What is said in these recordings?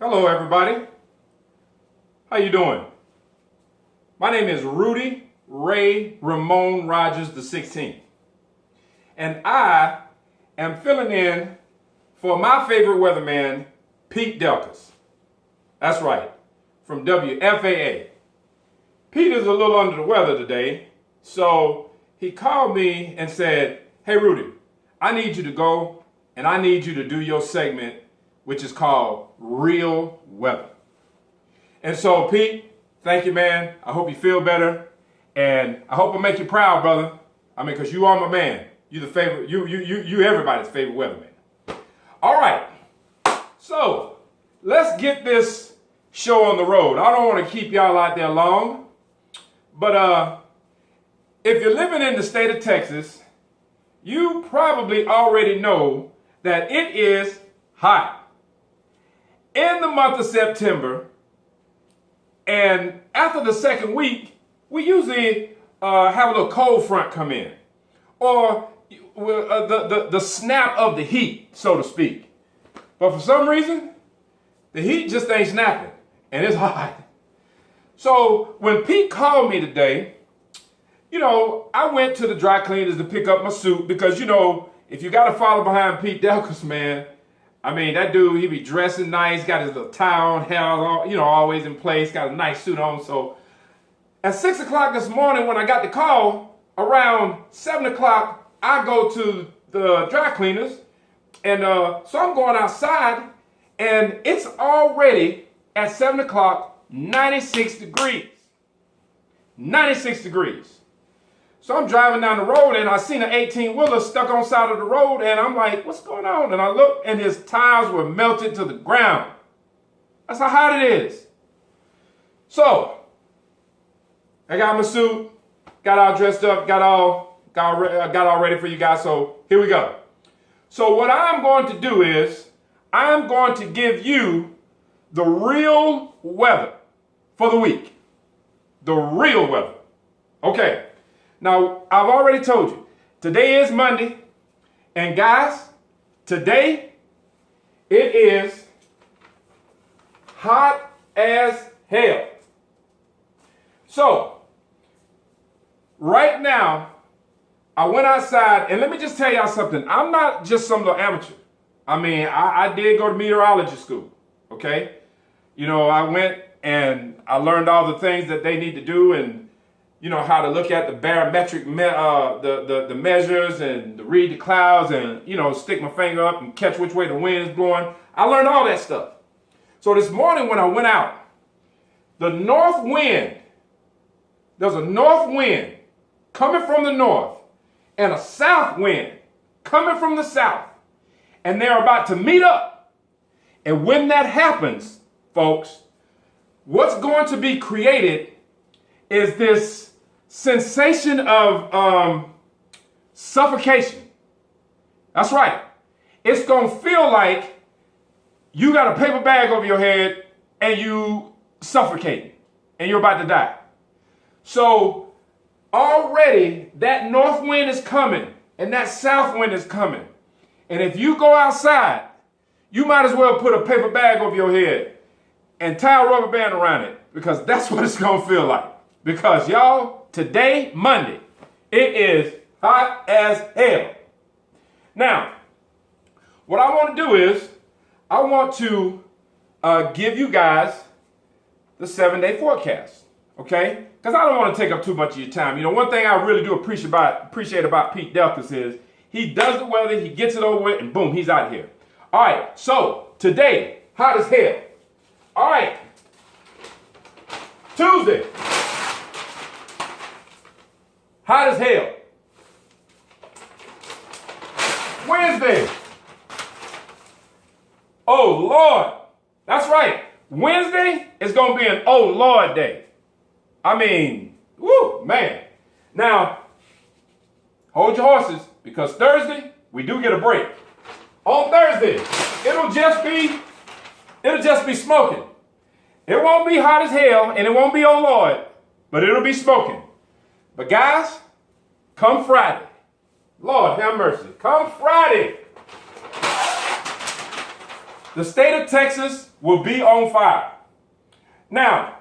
Hello, everybody. How you doing? My name is Rudy Ray Ramon Rogers the 16th, and I am filling in for my favorite weatherman, Pete Delkus. That's right, from WFAA. Pete is a little under the weather today, so he called me and said, "Hey, Rudy, I need you to go and I need you to do your segment, which is called Real Weather." And so, Pete, thank you, man. I hope you feel better, and I hope I make you proud, brother. I mean, because you are my man. You the favorite. You everybody's favorite weatherman. All right. So let's get this show on the road. I don't want to keep y'all out there long, but if you're living in the state of Texas, you probably already know that it is hot in the month of September. And after the second week, we usually have a little cold front come in, or the snap of the heat, so to speak. But for some reason, the heat just ain't snapping, and it's hot. So when Pete called me today, I went to the dry cleaners to pick up my suit because, if you got to follow behind Pete Delkus, man, I mean, that dude, he be dressing nice, got his little tie on, hair, always in place, got a nice suit on. So at 6 o'clock this morning, when I got the call, around 7 o'clock, I go to the dry cleaners. And so I'm going outside, and it's already at 7 o'clock, 96 degrees. 96 degrees. So I'm driving down the road, and I seen an 18-wheeler stuck on the side of the road, and I'm like, what's going on? And I look, and his tires were melted to the ground. That's how hot it is. So I got my suit, got all dressed up, got all ready for you guys. So here we go. So what I'm going to do is I'm going to give you the real weather for the week. The real weather. Okay. Now, I've already told you, today is Monday, and guys, today it is hot as hell. So, right now, I went outside, and let me just tell y'all something. I'm not just some little amateur. I mean, I did go to meteorology school, okay? I went and I learned all the things that they need to do, and how to look at the barometric, the measures, and to read the clouds, and, stick my finger up and catch which way the wind is blowing. I learned all that stuff. So this morning when I went out, there's a north wind coming from the north, and a south wind coming from the south. And they're about to meet up. And when that happens, folks, what's going to be created is this sensation of suffocation. That's right. It's going to feel like you got a paper bag over your head and you suffocating and you're about to die. So already that north wind is coming and that south wind is coming. And if you go outside, you might as well put a paper bag over your head and tie a rubber band around it, because that's what it's going to feel like. Because y'all, today, Monday, it is hot as hell. Now, what I want to do is, I want to give you guys the 7-day forecast, okay? Because I don't want to take up too much of your time. One thing I really do appreciate about Pete Delkus is he does the weather, he gets it over with, and boom, he's out here. All right, so today, hot as hell. All right, Tuesday. Hot as hell. Wednesday. Oh, Lord. That's right. Wednesday is going to be an oh, Lord day. I mean, woo, man. Now, hold your horses, because Thursday, we do get a break. On Thursday, it'll just be smoking. It won't be hot as hell, and it won't be oh, Lord, but it'll be smoking. But guys, come Friday, Lord have mercy, come Friday, The state of Texas will be on fire. Now,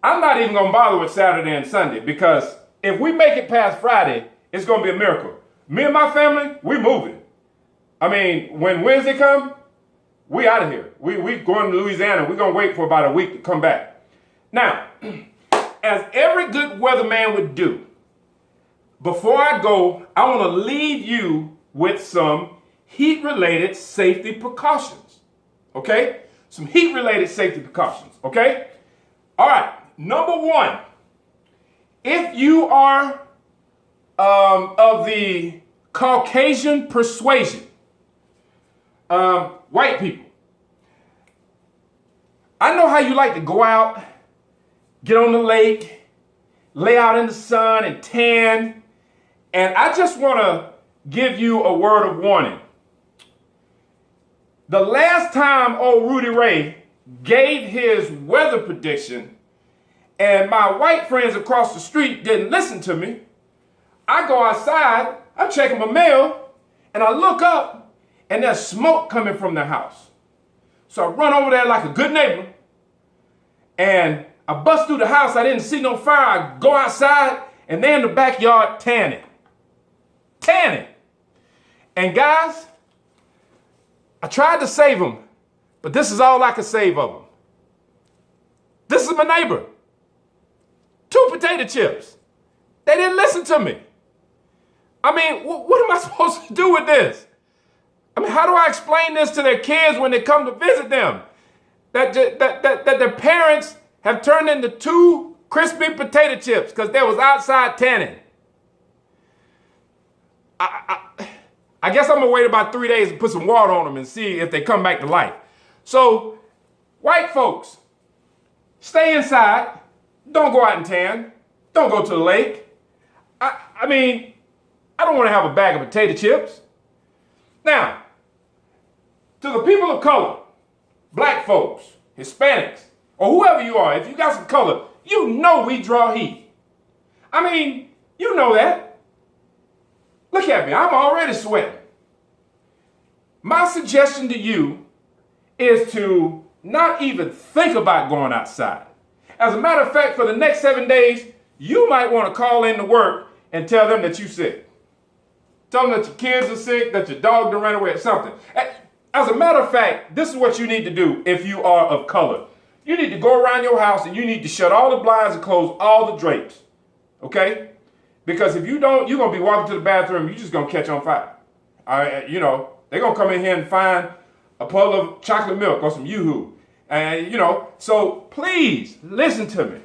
I'm not even going to bother with Saturday and Sunday because if we make it past Friday, it's going to be a miracle. Me and my family, we moving. I mean, when Wednesday comes, we out of here. We going to Louisiana. We're going to wait for about a week to come back. Now, as every good weatherman would do, before I go, I want to leave you with some heat-related safety precautions. Okay? Some heat-related safety precautions. Okay? All right. Number one, if you are of the Caucasian persuasion, white people, I know how you like to go out, get on the lake, lay out in the sun and tan, and I just want to give you a word of warning. The last time old Rudy Ray gave his weather prediction and my white friends across the street didn't listen to me, I go outside, I'm checking my mail, and I look up, and there's smoke coming from their house. So I run over there like a good neighbor, and I bust through the house. I didn't see no fire. I go outside, and they're in the backyard tanning. Tanning. And guys, I tried to save them, but this is all I could save of them. This is my neighbor. 2 potato chips. They didn't listen to me. I mean, what am I supposed to do with this? I mean, how do I explain this to their kids when they come to visit them? That their parents have turned into 2 crispy potato chips because they was outside tanning. I guess I'm going to wait about 3 days and put some water on them and see if they come back to life. So, white folks, stay inside. Don't go out and tan. Don't go to the lake. I mean, I don't want to have a bag of potato chips. Now, to the people of color, black folks, Hispanics, or whoever you are, if you got some color, you know we draw heat. I mean, you know that. Look at me, I'm already sweating. My suggestion to you is to not even think about going outside. As a matter of fact, for the next 7 days, you might want to call in to work and tell them that you're sick. Tell them that your kids are sick, that your dog done ran away or something. As a matter of fact, this is what you need to do if you are of color. You need to go around your house and you need to shut all the blinds and close all the drapes. Okay? Because if you don't, you're going to be walking to the bathroom, you're just going to catch on fire. You know, they're going to come in here and find a puddle of chocolate milk or some Yoo-hoo. And, you know, so please listen to me.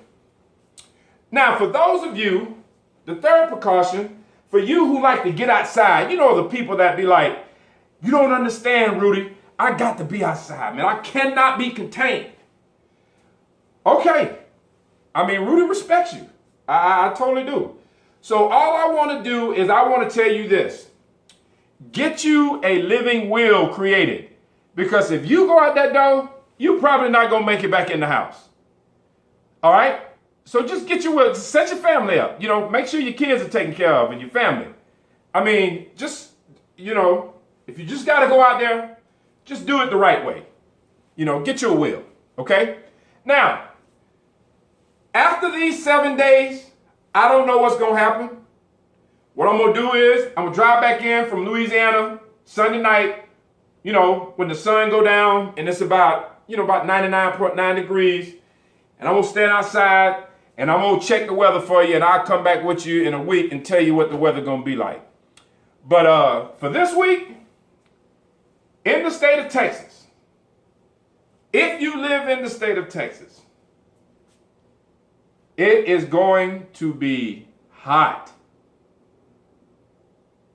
Now, for those of you, the third precaution, for you who like to get outside, you know the people that be like, you don't understand, Rudy. I got to be outside, man. I cannot be contained. Okay. I mean, Rudy respects you. I totally do. So all I want to do is I want to tell you this. Get you a living will created. Because if you go out that door, you're probably not going to make it back in the house. All right? So just get your will. Set your family up. You know, make sure your kids are taken care of and your family. I mean, just, you know, if you just got to go out there, just do it the right way. You know, get your will. Okay? Now, after these 7 days, I don't know what's going to happen. What I'm going to do is I'm going to drive back in from Louisiana Sunday night, you know, when the sun go down and it's about, you know, about 99.9 degrees. And I'm going to stand outside and I'm going to check the weather for you and I'll come back with you in a week and tell you what the weather going to be like. But for this week, in the state of Texas, if you live in the state of Texas, it is going to be hot.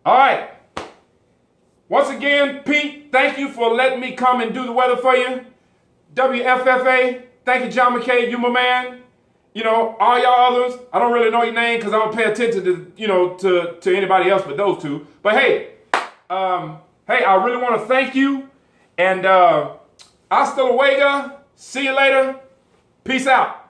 All right. Once again, Pete, thank you for letting me come and do the weather for you. WFFA, thank you, John McKay, you my man. You know, all y'all others, I don't really know your name because I don't pay attention to, you know, to anybody else but those two. But hey, I really want to thank you. And hasta luego. See you later. Peace out.